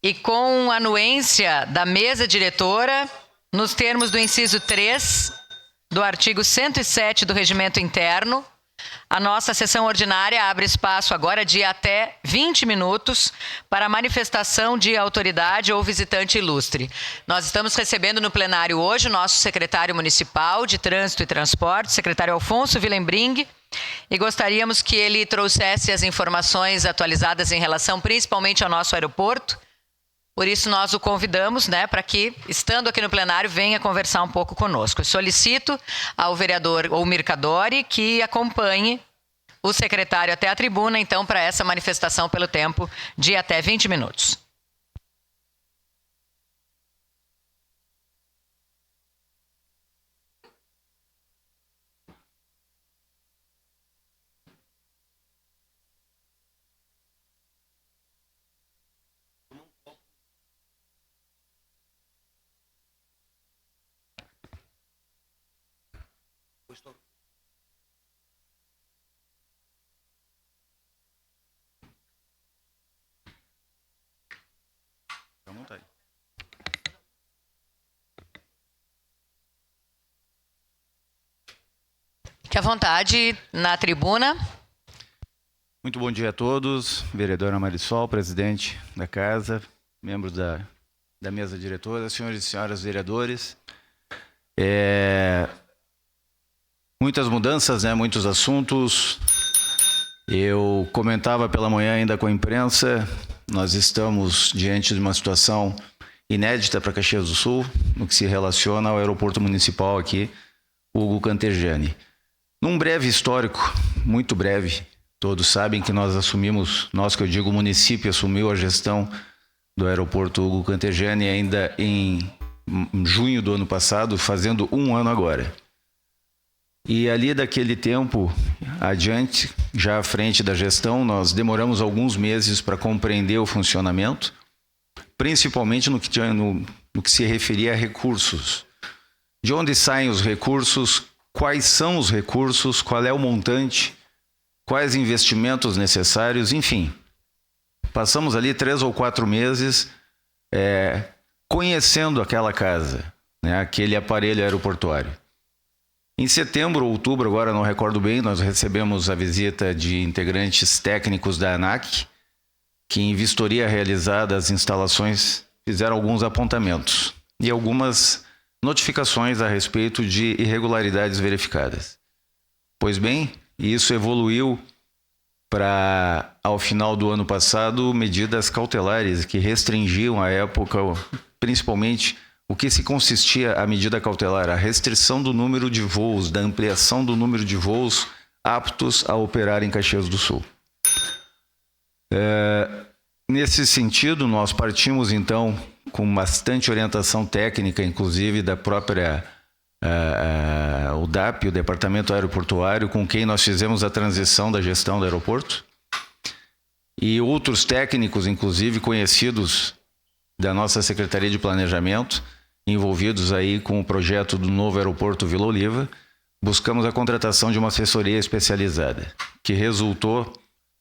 e com anuência da mesa diretora, nos termos do inciso 3 do artigo 107 do Regimento Interno, a nossa sessão ordinária abre espaço agora de até 20 minutos para manifestação de autoridade ou visitante ilustre. Nós estamos recebendo no plenário hoje o nosso secretário municipal de Trânsito e Transporte, secretário Alfonso Willenbring, e gostaríamos que ele trouxesse as informações atualizadas em relação principalmente ao nosso aeroporto. Por isso nós o convidamos, para que, estando aqui no plenário, venha conversar um pouco conosco. Eu solicito ao vereador ou Mercadori que acompanhe o secretário até a tribuna, então, para essa manifestação pelo tempo de até 20 minutos. Fique à vontade na tribuna. Muito bom dia a todos, vereadora Marisol, presidente da casa, membros da mesa diretora, senhores e senhoras vereadores. Muitas mudanças, muitos assuntos. Eu comentava pela manhã ainda com a imprensa, nós estamos diante de uma situação inédita para Caxias do Sul, no que se relaciona ao aeroporto municipal aqui, Hugo Canteggiani. Num breve histórico, muito breve, todos sabem que nós assumimos, nós que eu digo o município assumiu a gestão do aeroporto Hugo Canteggiani ainda em junho do ano passado, fazendo um ano agora. E ali daquele tempo adiante, já à frente da gestão, nós demoramos alguns meses para compreender o funcionamento, principalmente no que se referia a recursos. De onde saem os recursos, quais são os recursos, qual é o montante, quais investimentos necessários, enfim. Passamos ali 3 ou 4 meses conhecendo aquela casa, aquele aparelho aeroportuário. Em setembro ou outubro, agora não recordo bem, nós recebemos a visita de integrantes técnicos da ANAC, que em vistoria realizada às instalações fizeram alguns apontamentos e algumas notificações a respeito de irregularidades verificadas. Pois bem, isso evoluiu para, ao final do ano passado, medidas cautelares que restringiam à época, principalmente, o que se consistia a medida cautelar, a restrição do número de voos, da ampliação do número de voos aptos a operar em Caxias do Sul. Nesse sentido, nós partimos, então, com bastante orientação técnica, inclusive da própria o DAP, o Departamento Aeroportuário, com quem nós fizemos a transição da gestão do aeroporto, e outros técnicos, inclusive conhecidos da nossa Secretaria de Planejamento, envolvidos aí com o projeto do novo aeroporto Vila Oliva, buscamos a contratação de uma assessoria especializada, que resultou,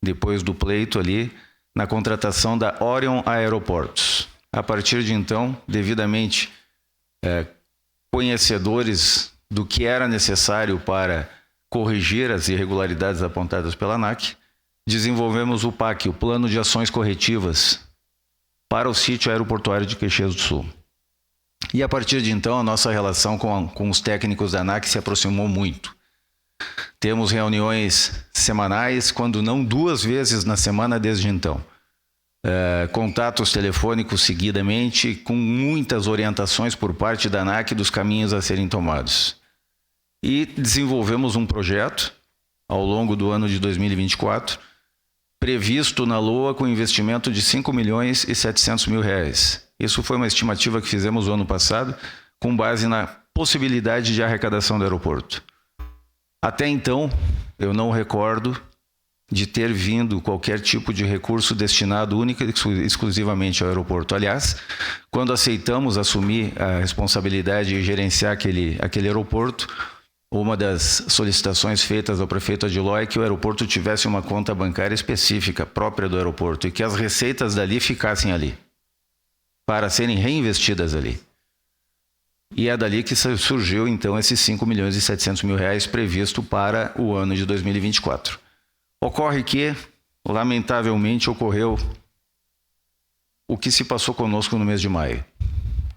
depois do pleito ali, na contratação da Orion Aeroportos. A partir de então, devidamente conhecedores do que era necessário para corrigir as irregularidades apontadas pela ANAC, desenvolvemos o PAC, o Plano de Ações Corretivas, para o sítio aeroportuário de Caxias do Sul. E a partir de então, a nossa relação com os técnicos da ANAC se aproximou muito. Temos reuniões semanais, quando não 2 vezes na semana desde então. Contatos telefônicos seguidamente, com muitas orientações por parte da ANAC dos caminhos a serem tomados. E desenvolvemos um projeto, ao longo do ano de 2024, previsto na LOA com investimento de R$5.700.000. Isso foi uma estimativa que fizemos o ano passado, com base na possibilidade de arrecadação do aeroporto. Até então, eu não recordo de ter vindo qualquer tipo de recurso destinado única e exclusivamente ao aeroporto. Aliás, quando aceitamos assumir a responsabilidade de gerenciar aquele aeroporto, uma das solicitações feitas ao prefeito Adiló é que o aeroporto tivesse uma conta bancária específica, própria do aeroporto, e que as receitas dali ficassem ali. para serem reinvestidas ali. E é dali que surgiu, então, esses 5 milhões e 700 mil reais previsto para o ano de 2024. Ocorre que, lamentavelmente, ocorreu o que se passou conosco no mês de maio,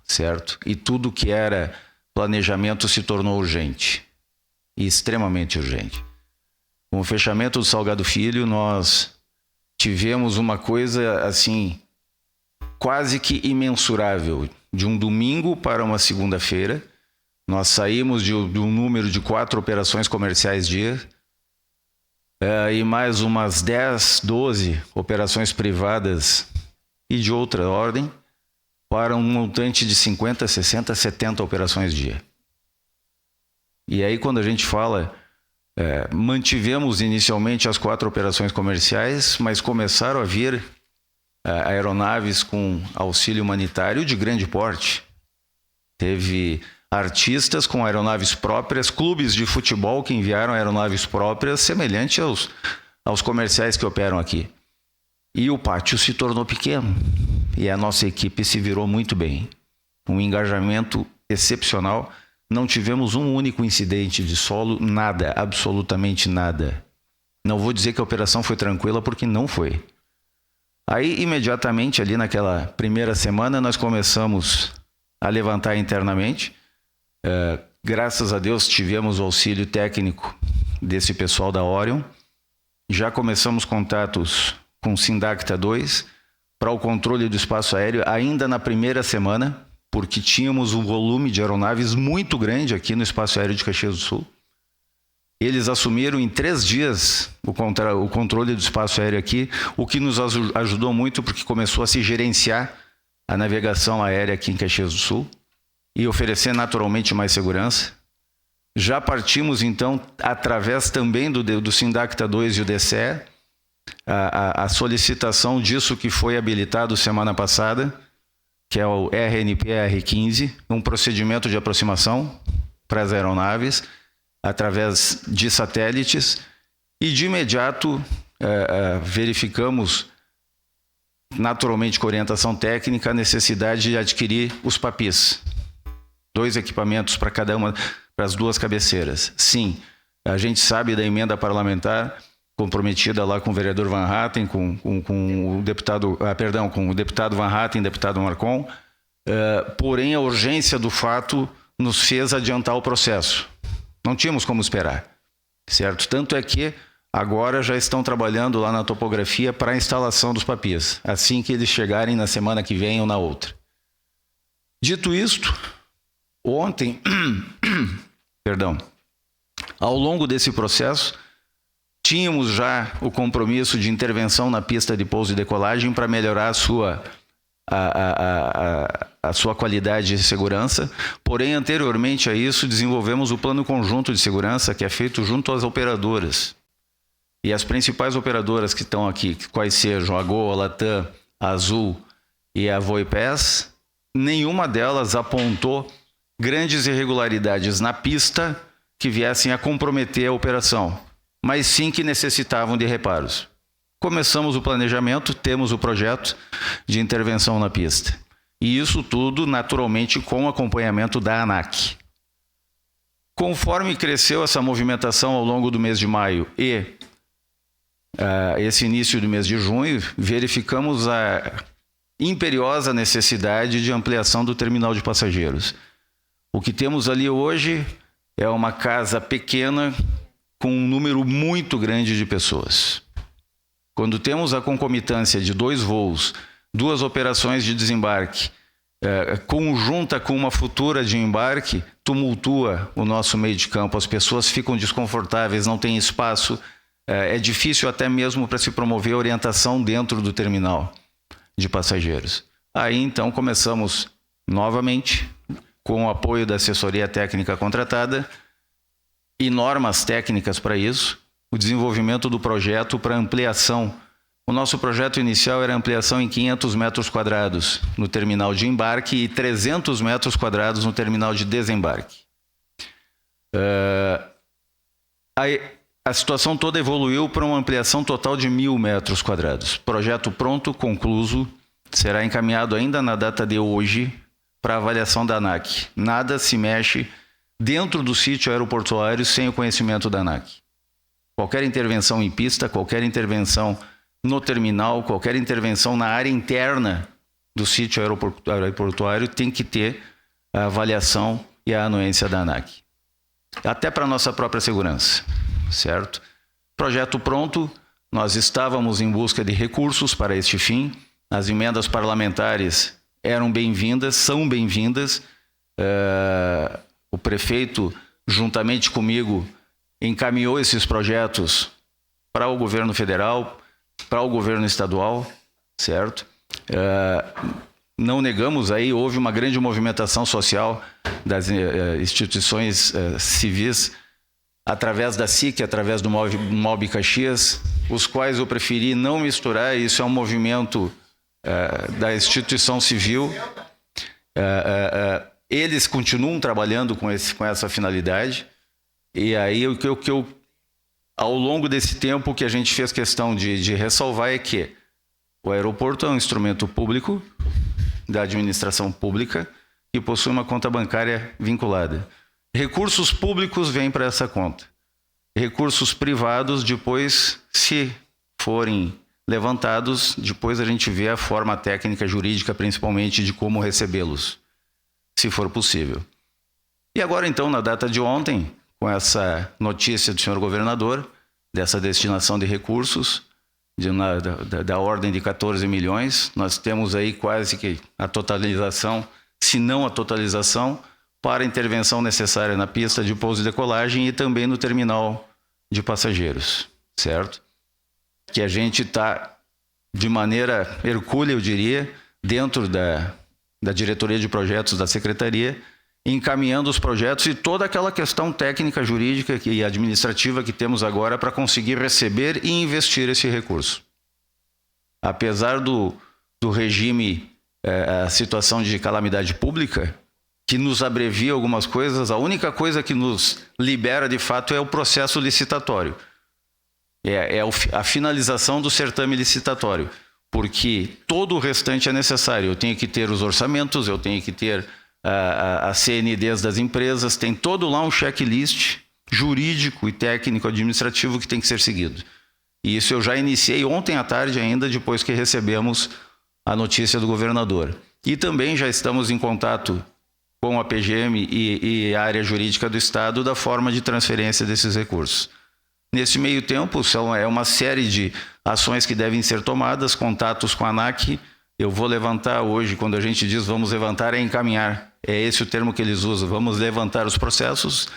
certo? E tudo que era planejamento se tornou urgente, e extremamente urgente. Com o fechamento do Salgado Filho, nós tivemos uma coisa, assim, quase que imensurável. De um domingo para uma segunda-feira, nós saímos de um número de 4 operações comerciais dia, e mais umas 10, 12 operações privadas e de outra ordem, para um montante de 50, 60, 70 operações dia. E aí, quando a gente fala, mantivemos inicialmente as 4 operações comerciais, mas começaram a vir aeronaves com auxílio humanitário de grande porte. Teve artistas com aeronaves próprias, clubes de futebol que enviaram aeronaves próprias, semelhante aos comerciais que operam aqui. E o pátio se tornou pequeno. E a nossa equipe se virou muito bem. Um engajamento excepcional. Não tivemos um único incidente de solo, nada, absolutamente nada. Não vou dizer que a operação foi tranquila, porque não foi. Aí, imediatamente, ali naquela primeira semana, nós começamos a levantar internamente. Graças a Deus, tivemos o auxílio técnico desse pessoal da Orion. Já começamos contatos com o Sindacta 2 para o controle do espaço aéreo ainda na primeira semana, porque tínhamos um volume de aeronaves muito grande aqui no espaço aéreo de Caxias do Sul. Eles assumiram em 3 dias o controle do espaço aéreo aqui, o que nos ajudou muito, porque começou a se gerenciar a navegação aérea aqui em Caxias do Sul e oferecer naturalmente mais segurança. Já partimos, então, através também do Sindacta 2 e o DCE, a solicitação disso que foi habilitado semana passada, que é o RNP-R15, um procedimento de aproximação para as aeronaves, através de satélites, e de imediato verificamos, naturalmente com orientação técnica, a necessidade de adquirir os papis. 2 equipamentos para cada uma, para as 2 cabeceiras. Sim, a gente sabe da emenda parlamentar comprometida lá com o vereador Van Hatten, com o deputado, com o deputado Van Hatten e o deputado Marcon, porém a urgência do fato nos fez adiantar o processo. Não tínhamos como esperar, certo? Tanto é que agora já estão trabalhando lá na topografia para a instalação dos papis, assim que eles chegarem na semana que vem ou na outra. Dito isto, ontem, ao longo desse processo, tínhamos já o compromisso de intervenção na pista de pouso e decolagem para melhorar a sua qualidade de segurança, porém, anteriormente a isso, desenvolvemos o plano conjunto de segurança, que é feito junto às operadoras. E as principais operadoras que estão aqui, quais sejam a Gol, a Latam, a Azul e a Voipes, nenhuma delas apontou grandes irregularidades na pista que viessem a comprometer a operação, mas sim que necessitavam de reparos. Começamos o planejamento, temos o projeto de intervenção na pista. E isso tudo, naturalmente, com acompanhamento da ANAC. Conforme cresceu essa movimentação ao longo do mês de maio e esse início do mês de junho, verificamos a imperiosa necessidade de ampliação do terminal de passageiros. O que temos ali hoje é uma casa pequena com um número muito grande de pessoas. Quando temos a concomitância de 2 voos, 2 operações de desembarque, conjunta com uma futura de embarque, tumultua o nosso meio de campo, as pessoas ficam desconfortáveis, não tem espaço, é difícil até mesmo para se promover a orientação dentro do terminal de passageiros. Aí então começamos novamente, com o apoio da assessoria técnica contratada e normas técnicas para isso, o desenvolvimento do projeto para ampliação. O nosso projeto inicial era ampliação em 500 metros quadrados no terminal de embarque e 300 metros quadrados no terminal de desembarque. A situação toda evoluiu para uma ampliação total de 1.000 metros quadrados. Projeto pronto, concluso, será encaminhado ainda na data de hoje para avaliação da ANAC. Nada se mexe dentro do sítio aeroportuário sem o conhecimento da ANAC. Qualquer intervenção em pista, qualquer intervenção no terminal, qualquer intervenção na área interna do sítio aeroportuário tem que ter a avaliação e a anuência da ANAC. Até para a nossa própria segurança, certo? Projeto pronto, nós estávamos em busca de recursos para este fim. As emendas parlamentares eram bem-vindas, são bem-vindas. O prefeito, juntamente comigo, encaminhou esses projetos para o governo federal, para o governo estadual, certo? Não negamos aí, houve uma grande movimentação social das instituições civis, através da SIC, através do MOB Caxias, os quais eu preferi não misturar. Isso é um movimento da instituição civil. Eles continuam trabalhando com essa finalidade. E aí, ao longo desse tempo, o que a gente fez questão de ressalvar é que o aeroporto é um instrumento público, da administração pública, que possui uma conta bancária vinculada. Recursos públicos vêm para essa conta. Recursos privados, depois, se forem levantados, depois a gente vê a forma técnica, jurídica, principalmente, de como recebê-los, se for possível. E agora, então, na data de ontem, com essa notícia do senhor governador, dessa destinação de recursos, da ordem de 14 milhões, nós temos aí quase que a totalização, se não a totalização, para a intervenção necessária na pista de pouso e decolagem e também no terminal de passageiros, certo? Que a gente está, de maneira hercúlea, eu diria, dentro da diretoria de projetos da secretaria, encaminhando os projetos e toda aquela questão técnica, jurídica e administrativa que temos agora para conseguir receber e investir esse recurso. Apesar do regime, a situação de calamidade pública, que nos abrevia algumas coisas, a única coisa que nos libera de fato é o processo licitatório. É a finalização do certame licitatório, porque todo o restante é necessário. Eu tenho que ter os orçamentos, eu tenho que ter as CNDs das empresas, tem todo lá um checklist jurídico e técnico administrativo que tem que ser seguido. E isso eu já iniciei ontem à tarde ainda, depois que recebemos a notícia do governador. E também já estamos em contato com a PGM e a área jurídica do Estado da forma de transferência desses recursos. Nesse meio tempo, é uma série de ações que devem ser tomadas, contatos com a ANAC. Eu vou levantar hoje, quando a gente diz vamos levantar, é encaminhar. É esse o termo que eles usam. Vamos levantar os processos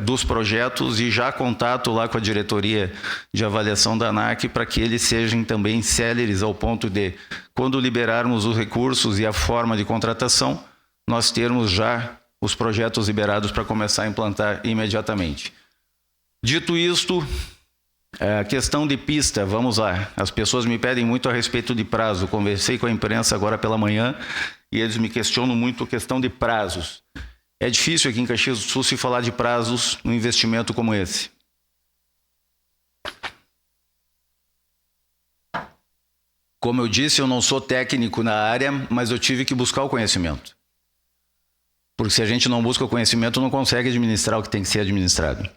dos projetos e já contato lá com a diretoria de avaliação da ANAC para que eles sejam também céleres ao ponto de, quando liberarmos os recursos e a forma de contratação, nós termos já os projetos liberados para começar a implantar imediatamente. Dito isto, a questão de pista, vamos lá. As pessoas me pedem muito a respeito de prazo. Conversei com a imprensa agora pela manhã e eles me questionam muito a questão de prazos. É difícil aqui em Caxias do Sul se falar de prazos num investimento como esse. Como eu disse, eu não sou técnico na área, mas eu tive que buscar o conhecimento. Porque se a gente não busca o conhecimento, não consegue administrar o que tem que ser administrado.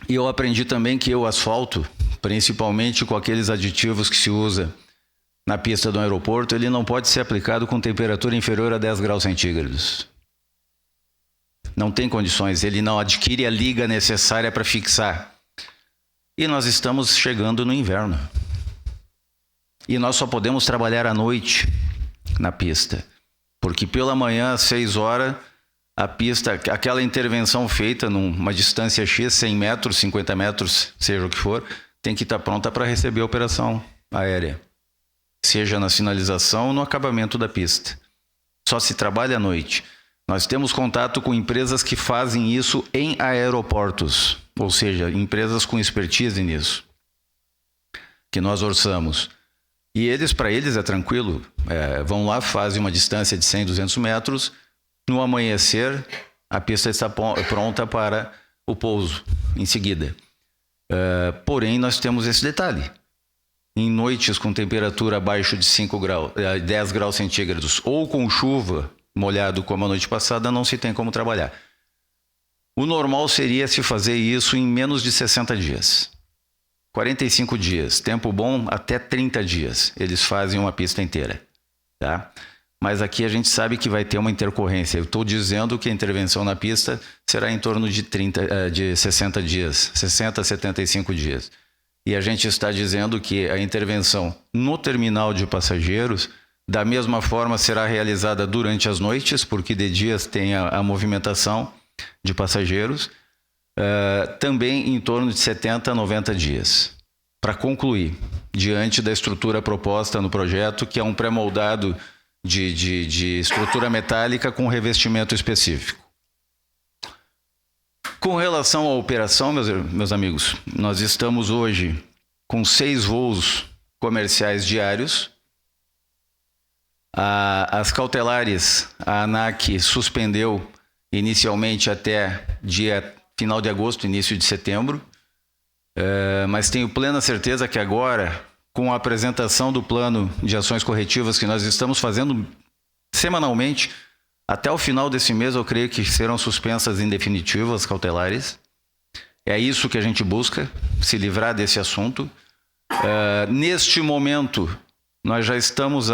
E eu aprendi também que o asfalto, principalmente com aqueles aditivos que se usa na pista do aeroporto, ele não pode ser aplicado com temperatura inferior a 10 graus centígrados. Não tem condições, ele não adquire a liga necessária para fixar. E nós estamos chegando no inverno. E nós só podemos trabalhar à noite na pista. Porque pela manhã, às 6 horas, a pista, aquela intervenção feita numa distância X, 100 metros, 50 metros, seja o que for, tem que estar pronta para receber a operação aérea. Seja na sinalização ou no acabamento da pista. Só se trabalha à noite. Nós temos contato com empresas que fazem isso em aeroportos, ou seja, empresas com expertise nisso, que nós orçamos. E para eles é tranquilo, vão lá, fazem uma distância de 100, 200 metros, no amanhecer a pista está pronta para o pouso em seguida. Porém, nós temos esse detalhe. em noites com temperatura abaixo de 10 graus centígrados ou com chuva, molhado como a noite passada, não se tem como trabalhar. O normal seria se fazer isso em menos de 60 dias. 45 dias, tempo bom até 30 dias, eles fazem uma pista inteira, tá? Mas aqui a gente sabe que vai ter uma intercorrência. Eu estou dizendo que a intervenção na pista será em torno de 60 dias, 60 a 75 dias. E a gente está dizendo que a intervenção no terminal de passageiros, da mesma forma, será realizada durante as noites, porque de dias tem a movimentação de passageiros, também em torno de 70 a 90 dias. Para concluir, diante da estrutura proposta no projeto, que é um pré-moldado de estrutura metálica com revestimento específico. Com relação à operação, meus amigos, nós estamos hoje com 6 voos comerciais diários. As cautelares, a ANAC suspendeu inicialmente até final de agosto, início de setembro, mas tenho plena certeza que agora, com a apresentação do plano de ações corretivas que nós estamos fazendo semanalmente, até o final desse mês eu creio que serão suspensas em definitivo as cautelares. É isso que a gente busca, se livrar desse assunto. Neste momento, nós já estamos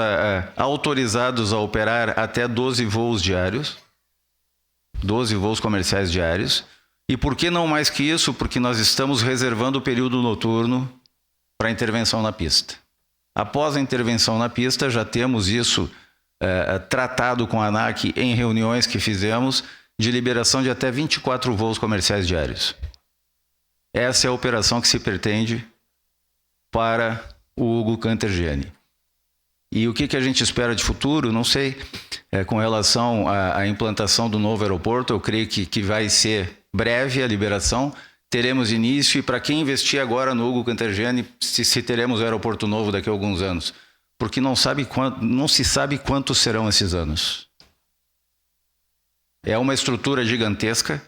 autorizados a operar até 12 voos diários, 12 voos comerciais diários. E por que não mais que isso? Porque nós estamos reservando o período noturno para a intervenção na pista. Após a intervenção na pista, já temos isso tratado com a ANAC em reuniões que fizemos, de liberação de até 24 voos comerciais diários. Essa é a operação que se pretende para o Hugo Cantergiani. E o que a gente espera de futuro? Não sei. Com relação à implantação do novo aeroporto, eu creio que vai ser breve a liberação. Teremos início, e para quem investir agora no Hugo Cantergiani, se teremos o aeroporto novo daqui a alguns anos, porque não se sabe quantos serão esses anos. É uma estrutura gigantesca,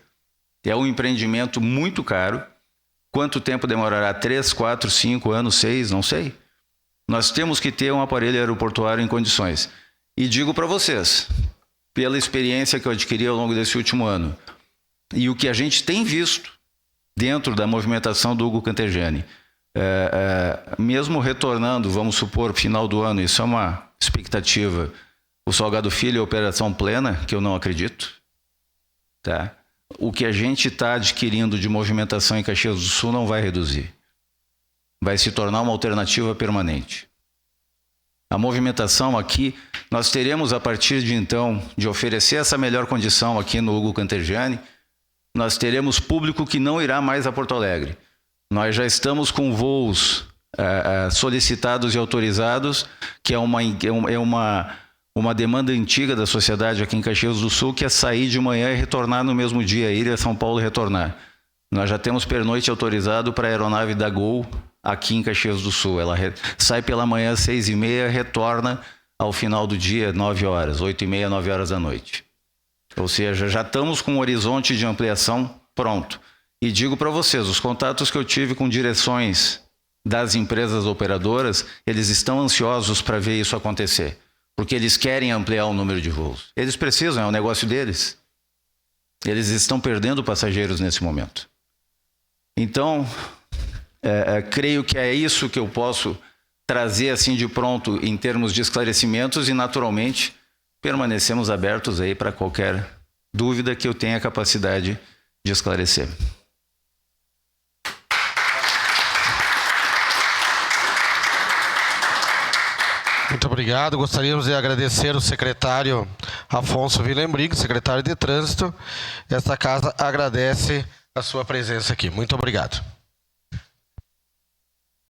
é um empreendimento muito caro. Quanto tempo demorará? 3, 4, 5 anos, 6, não sei. Nós temos que ter um aparelho aeroportuário em condições. E digo para vocês, pela experiência que eu adquiri ao longo desse último ano, e o que a gente tem visto dentro da movimentação do Hugo Cantergiani, mesmo retornando, vamos supor, final do ano, isso é uma expectativa, o Salgado Filho é operação plena, que eu não acredito, tá? O que a gente está adquirindo de movimentação em Caxias do Sul não vai reduzir. Vai se tornar uma alternativa permanente. A movimentação aqui, nós teremos a partir de então, de oferecer essa melhor condição aqui no Hugo Cantergiani, nós teremos público que não irá mais a Porto Alegre. Nós já estamos com voos solicitados e autorizados, que é uma demanda antiga da sociedade aqui em Caxias do Sul, que é sair de manhã e retornar no mesmo dia, ir a São Paulo e retornar. Nós já temos pernoite autorizado para a aeronave da Gol aqui em Caxias do Sul. Ela sai pela manhã às 6h30, retorna ao final do dia, 9 horas, 8h30, 9 horas da noite. Ou seja, já estamos com um horizonte de ampliação pronto. E digo para vocês, os contatos que eu tive com direções das empresas operadoras, eles estão ansiosos para ver isso acontecer, porque eles querem ampliar o número de voos. Eles precisam, é o negócio deles. Eles estão perdendo passageiros nesse momento. Então, creio que é isso que eu posso trazer assim de pronto em termos de esclarecimentos, e naturalmente permanecemos abertos aí para qualquer dúvida que eu tenha capacidade de esclarecer. Muito obrigado. Gostaríamos de agradecer o secretário Afonso Willenbrink, secretário de Trânsito. Esta casa agradece a sua presença aqui. Muito obrigado.